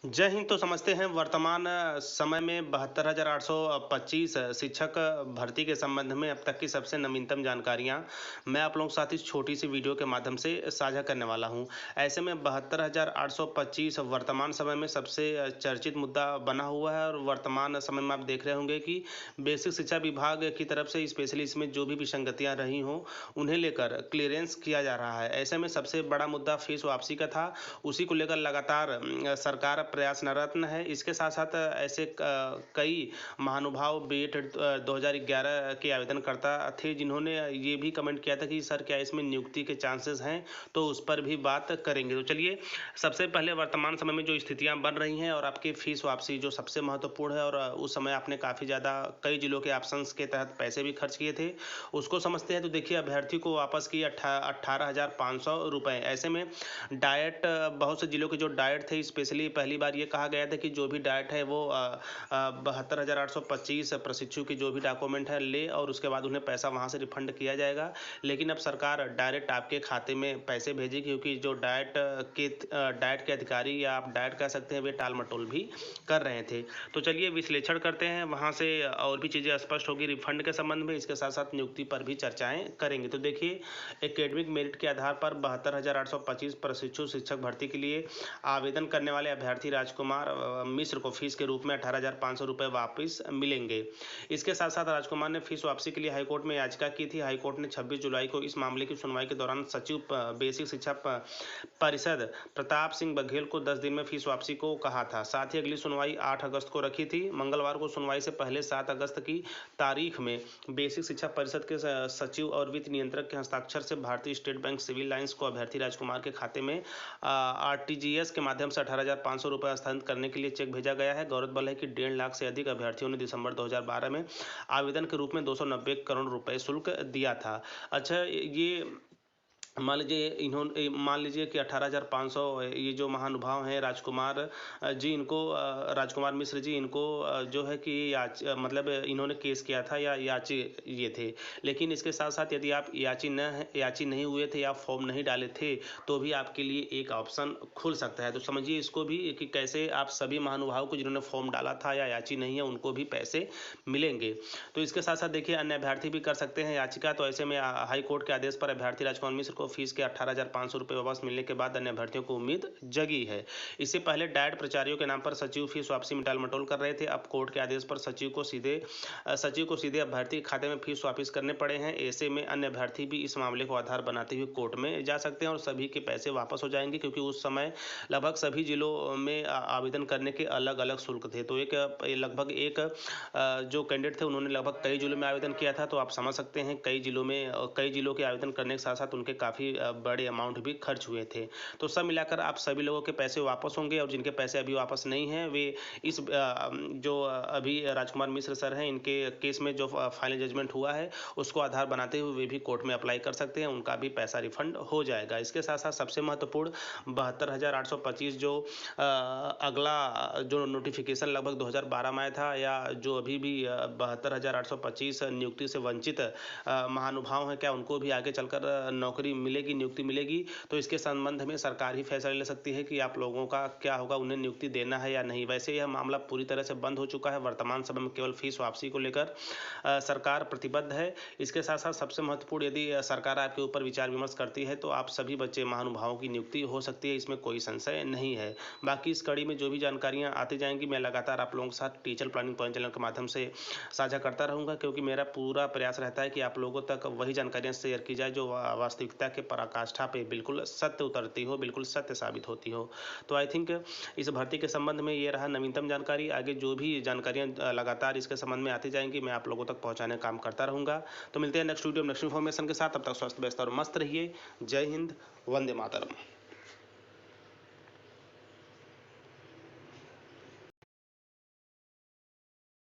जय हिंद। तो समझते हैं वर्तमान समय में 72,825 शिक्षक भर्ती के संबंध में अब तक की सबसे नवीनतम जानकारियां मैं आप लोगों के साथ इस छोटी सी वीडियो के माध्यम से साझा करने वाला हूं। ऐसे में 72,825 वर्तमान समय में सबसे चर्चित मुद्दा बना हुआ है और वर्तमान समय में आप देख रहे होंगे कि बेसिक शिक्षा विभाग की तरफ से स्पेशली इसमें जो भी विसंगतियाँ रही हों उन्हें लेकर क्लियरेंस किया जा रहा है। ऐसे में सबसे बड़ा मुद्दा फीस वापसी का था, उसी को लेकर लगातार सरकार प्रयासरत है। इसके साथ साथ ऐसे कई महानुभाव बीएड 2011 के आवेदनकर्ता थे जिन्होंने ये भी कमेंट किया था कि सर क्या इसमें नियुक्ति के चांसेस हैं, तो उस पर भी बात करेंगे। तो चलिए सबसे पहले वर्तमान समय में जो स्थितियां बन रही हैं और आपकी फीस वापसी जो सबसे महत्वपूर्ण है और उस समय आपने काफ़ी ज़्यादा कई जिलों के ऑप्शंस के तहत पैसे भी खर्च किए थे, उसको समझते हैं। तो देखिए अभ्यर्थी को वापस किए 18,500 रुपये। ऐसे में डाइट बहुत से जिलों के जो डाइट थे स्पेशली पहली बार ये कहा गया था कि जो भी डाइट है वो 72,825 प्रशिक्षु की जो भी डॉक्यूमेंट है ले और उसके बाद उन्हें पैसा वहाँ से रिफंड किया जाएगा। लेकिन अब सरकार डायरेक्ट आपके खाते में पैसे भेजेगी, क्योंकि जो डाइट के अधिकारी या आप डाइट कह सकते हैं वे टाल मटोल भी कर रहे थे। तो चलिए विश्लेषण करते हैं, वहाँ से और भी चीज़ें स्पष्ट होगी रिफंड के संबंध में। इसके साथ साथ नियुक्ति पर भी चर्चाएँ करेंगे। तो देखिए एकेडमिक मेरिट के आधार पर 72,825 प्रशिक्षु शिक्षक भर्ती के लिए आवेदन करने वाले अभ्यर्थी राजकुमार मिश्र को फीस के रूप में 18,500 रुपये वापस मिलेंगे। इसके साथ साथ राजकुमार ने फीस वापसी के लिए हाईकोर्ट में याचिका की थी। हाईकोर्ट ने 26 जुलाई को इस मामले की सुनवाई के दौरान सचिव बेसिक शिक्षा परिषद प्रताप सिंह बघेल को 10 दिन में फीस वापसी को कहा था। साथ ही अगली सुनवाई 8 अगस्त को रखी थी। मंगलवार को सुनवाई से पहले 7 अगस्त की तारीख में बेसिक शिक्षा परिषद के सचिव और वित्त नियंत्रक के हस्ताक्षर से भारतीय स्टेट बैंक सिविल लाइंस को अभ्यर्थी राजकुमार के खाते में आरटीजीएस के माध्यम से 18,500 रुपये हस्तांतरित करने के लिए चेक भेजा गया है। गौरतलब है कि 1.5 लाख से अधिक अभ्यर्थियों ने दिसंबर 2012 में आवेदन के रूप में 290 करोड़ रुपए शुल्क दिया था। अच्छा, ये मान लीजिए कि 18,500 ये जो महानुभाव हैं राजकुमार जी, इनको राजकुमार मिश्र जी, इनको जो है कि मतलब इन्होंने केस किया था या याची ये थे। लेकिन इसके साथ साथ यदि आप याची नहीं हुए थे या फॉर्म नहीं डाले थे तो भी आपके लिए एक ऑप्शन खुल सकता है। तो समझिए इसको भी कि कैसे आप सभी महानुभाव को जिन्होंने फॉर्म डाला था या याची नहीं है उनको भी पैसे मिलेंगे। तो इसके साथ साथ देखिए अन्य अभ्यर्थी भी कर सकते हैं याचिका। तो ऐसे में हाई कोर्ट के आदेश पर अभ्यर्थी राजकुमार मिश्र फीस के 18,500 रुपये वापस मिलने के बाद अन्य अभ्यर्थियों को उम्मीद जगी है। इससे पहले डाइट प्राचार्यों के नाम पर सचिव फीस वापसी में टालमटोल कर रहे थे। अब कोर्ट के आदेश पर सचिव को सीधे अभ्यर्थी के खाते में फीस वापस करने पड़े हैं। ऐसे में अन्य अभ्यर्थी भी इस मामले को आधार बनाते हुए कोर्ट में जा सकते हैं और सभी के पैसे वापस हो जाएंगे, क्योंकि उस समय लगभग सभी जिलों में आवेदन करने के अलग अलग शुल्क थे। तो लगभग एक जो कैंडिडेट थे उन्होंने लगभग कई जिलों में आवेदन किया था। तो आप समझ सकते हैं कई जिलों के आवेदन करने के साथ साथ उनके काफ़ी बड़े अमाउंट भी खर्च हुए थे। तो सब मिलाकर आप सभी लोगों के पैसे वापस होंगे और जिनके पैसे अभी वापस नहीं हैं वे इस जो अभी राजकुमार मिश्र सर हैं इनके केस में जो फाइनल जजमेंट हुआ है उसको आधार बनाते हुए वे भी कोर्ट में अप्लाई कर सकते हैं, उनका भी पैसा रिफंड हो जाएगा। इसके साथ साथ सबसे महत्वपूर्ण 72,825 जो अगला जो नोटिफिकेशन लगभग 2012 में आया था या जो अभी भी 72,825 नियुक्ति से वंचित महानुभाव हैं, क्या उनको भी आगे चलकर नौकरी मिलेगी, नियुक्ति मिलेगी? तो इसके संबंध में सरकार ही फैसला ले सकती है कि आप लोगों का क्या होगा, उन्हें नियुक्ति देना है या नहीं। वैसे यह मामला पूरी तरह से बंद हो चुका है। वर्तमान समय में केवल फीस वापसी को लेकर सरकार प्रतिबद्ध है। इसके साथ साथ सबसे महत्वपूर्ण, यदि सरकार आपके ऊपर विचार विमर्श करती है तो आप सभी बच्चे महानुभावों की नियुक्ति हो सकती है, इसमें कोई संशय नहीं है। बाकी इस कड़ी में जो भी जानकारियाँ आती जाएंगी मैं लगातार आप लोगों के साथ टीचर प्लानिंग पॉइंट चैनल के माध्यम से साझा करता रहूँगा, क्योंकि मेरा पूरा प्रयास रहता है कि आप लोगों तक वही जानकारियाँ शेयर की जाए जो वास्तविकता के पराकाष्ठा पे बिल्कुल सत्य उतरती हो, बिल्कुल सत्य साबित होती हो। तो आई थिंक इस भर्ती के संबंध में ये रहा नवीनतम जानकारी। आगे जो भी जानकारियाँ लगातार इसके संबंध में आती जाएंगी मैं आप लोगों तक पहुँचाने का काम करता रहूँगा। तो मिलते हैं नेक्स्ट वीडियो नेक्स्ट इन्फॉर्मेशन के साथ। तब तक स्वस्थ व्यस्त और मस्त रहिए। जय हिंद, वंदे मातरम।